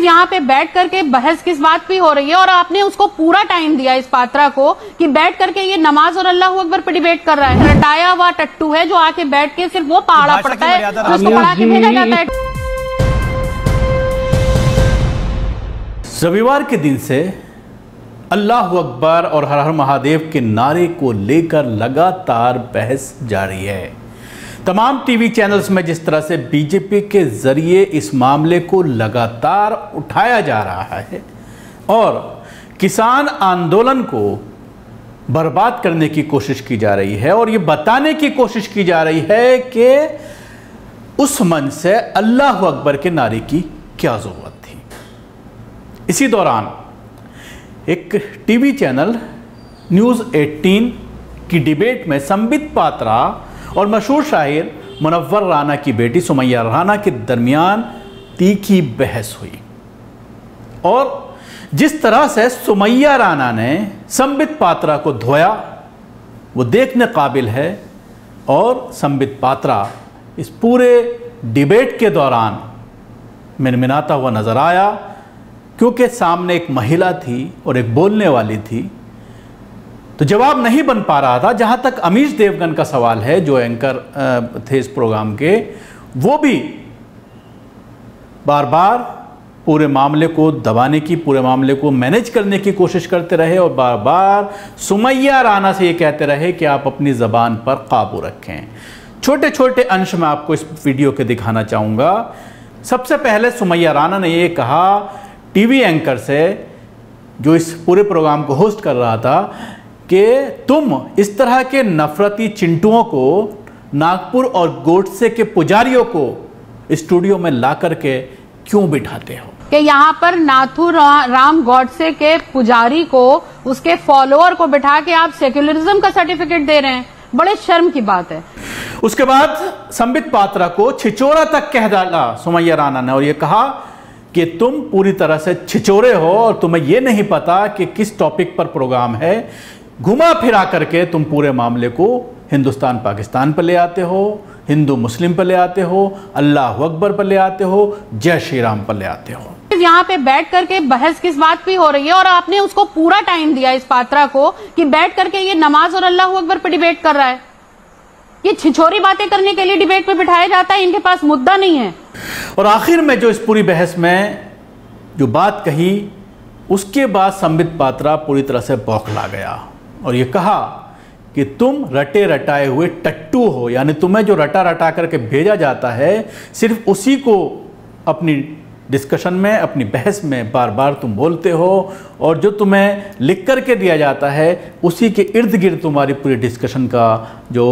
यहाँ पे बैठ करके बहस किस बात पे हो रही है, और आपने उसको पूरा टाइम दिया इस पात्रा को कि बैठ करके ये नमाज और अल्लाह अकबर पे डिबेट कर रहा है। रटाया हुआ टट्टू है जो आके बैठ के सिर्फ वो पहाड़ा पड़ता है, उसको पढ़ा के भेजा जाता है। रविवार के दिन से अल्लाह अकबर और हर हर महादेव के नारे को लेकर लगातार बहस जारी है। तमाम टीवी चैनल्स में जिस तरह से बीजेपी के जरिए इस मामले को लगातार उठाया जा रहा है और किसान आंदोलन को बर्बाद करने की कोशिश की जा रही है, और ये बताने की कोशिश की जा रही है कि उस मंच से अल्लाह अकबर के नारे की क्या जरूरत थी। इसी दौरान एक टीवी चैनल न्यूज़ 18 की डिबेट में संबित पात्रा और मशहूर शायर मुनव्वर राना की बेटी सुमैया राना के दरमियान तीखी बहस हुई, और जिस तरह से सुमैया राना ने संबित पात्रा को धोया वो देखने काबिल है। और संबित पात्रा इस पूरे डिबेट के दौरान मिनमिनाता हुआ नजर आया, क्योंकि सामने एक महिला थी और एक बोलने वाली थी, तो जवाब नहीं बन पा रहा था। जहां तक अमीश देवगन का सवाल है, जो एंकर थे इस प्रोग्राम के, वो भी बार बार पूरे मामले को दबाने की, पूरे मामले को मैनेज करने की कोशिश करते रहे, और बार बार सुमैया राना से ये कहते रहे कि आप अपनी ज़बान पर काबू रखें। छोटे छोटे अंश में आपको इस वीडियो के दिखाना चाहूँगा। सबसे पहले सुमैया राना ने ये कहा टीवी एंकर से, जो इस पूरे प्रोग्राम को होस्ट कर रहा था, कि तुम इस तरह के नफरती चिंटुओं को, नागपुर और गोडसे के पुजारियों को स्टूडियो में ला करके क्यों बिठाते हो, कि यहाँ पर नाथू राम गॉडसे के पुजारी को, उसके फॉलोअर को बिठा के आप सेक्युलरिज्म का सर्टिफिकेट दे रहे हैं। बड़े शर्म की बात है। उसके बाद संबित पात्रा को छिचोरा तक कह डाला सुमैया राना ने, और ये कहा कि तुम पूरी तरह से छिचोरे हो और तुम्हें यह नहीं पता कि किस टॉपिक पर प्रोग्राम है। घुमा फिरा करके तुम पूरे मामले को हिंदुस्तान पाकिस्तान पर ले आते हो, हिंदू मुस्लिम पर ले आते हो, अल्लाह अकबर पर ले आते हो, जय श्री राम पर ले आते हो। यहाँ पे बैठ करके बहस किस बात पे हो रही है, और आपने उसको पूरा टाइम दिया इस पात्रा को कि बैठ करके ये नमाज और अल्लाह अकबर पे डिबेट कर रहा है। ये छिछोरी बातें करने के लिए डिबेट पे बिठाया जाता है, इनके पास मुद्दा नहीं है। और आखिर में जो इस पूरी बहस में जो बात कही, उसके बाद संबित पात्रा पूरी तरह से बौखला गया और ये कहा कि तुम रटे रटाए हुए टट्टू हो, यानी तुम्हें जो रटा रटा करके भेजा जाता है, सिर्फ उसी को अपनी डिस्कशन में, अपनी बहस में बार बार तुम बोलते हो, और जो तुम्हें लिख करके दिया जाता है उसी के इर्द गिर्द तुम्हारी पूरी डिस्कशन का जो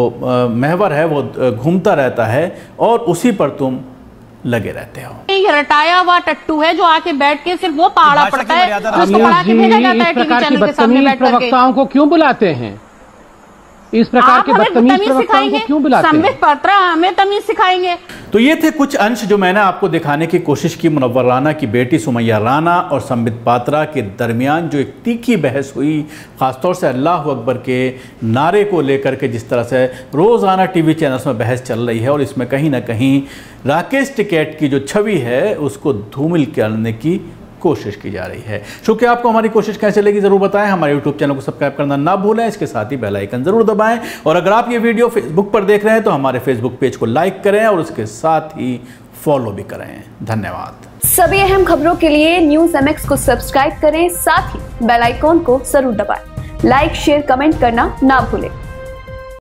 महवर है वो घूमता रहता है, और उसी पर तुम लगे रहते हो। ये रटाया हुआ टट्टू है जो आके बैठ के सिर्फ वो पहाड़ा पड़ता है, उसको पढ़ा के भेजा जाता है टीवी चैनल के सामने बैठ करके। प्रवक्ताओं को क्यों बुलाते हैं? इस प्रकार के बदतमीज प्रवक्ताओं को क्यों बुलाते हैं? संबित पात्रा हमें तमीज सिखाएंगे। तो ये थे कुछ अंश जो मैंने आपको दिखाने की कोशिश की। मुनव्वर राना की बेटी सुमैया राना और संबित पात्रा के दरमियान जो एक तीखी बहस हुई, खासतौर से अल्लाह अकबर के नारे को लेकर के, जिस तरह से रोज़ाना टीवी चैनल्स में बहस चल रही है, और इसमें कहीं ना कहीं राकेश टिकैत की जो छवि है उसको धूमिल करने की कोशिश की जा रही है। शुक्रिया। आपको हमारी कोशिश कैसे लगी जरूर बताएं। हमारे यूट्यूब चैनल को सब्सक्राइब करना ना भूलें, इसके साथ ही बेल आइकन जरूर दबाएं, और अगर आप ये वीडियो फेसबुक पर देख रहे हैं तो हमारे फेसबुक पेज को लाइक करें और उसके साथ ही फॉलो भी करें। धन्यवाद। सभी अहम खबरों के लिए न्यूज़ MX को सब्सक्राइब करें, साथ ही बेल आइकॉन को जरूर दबाएं। लाइक, शेयर, कमेंट करना ना भूलें।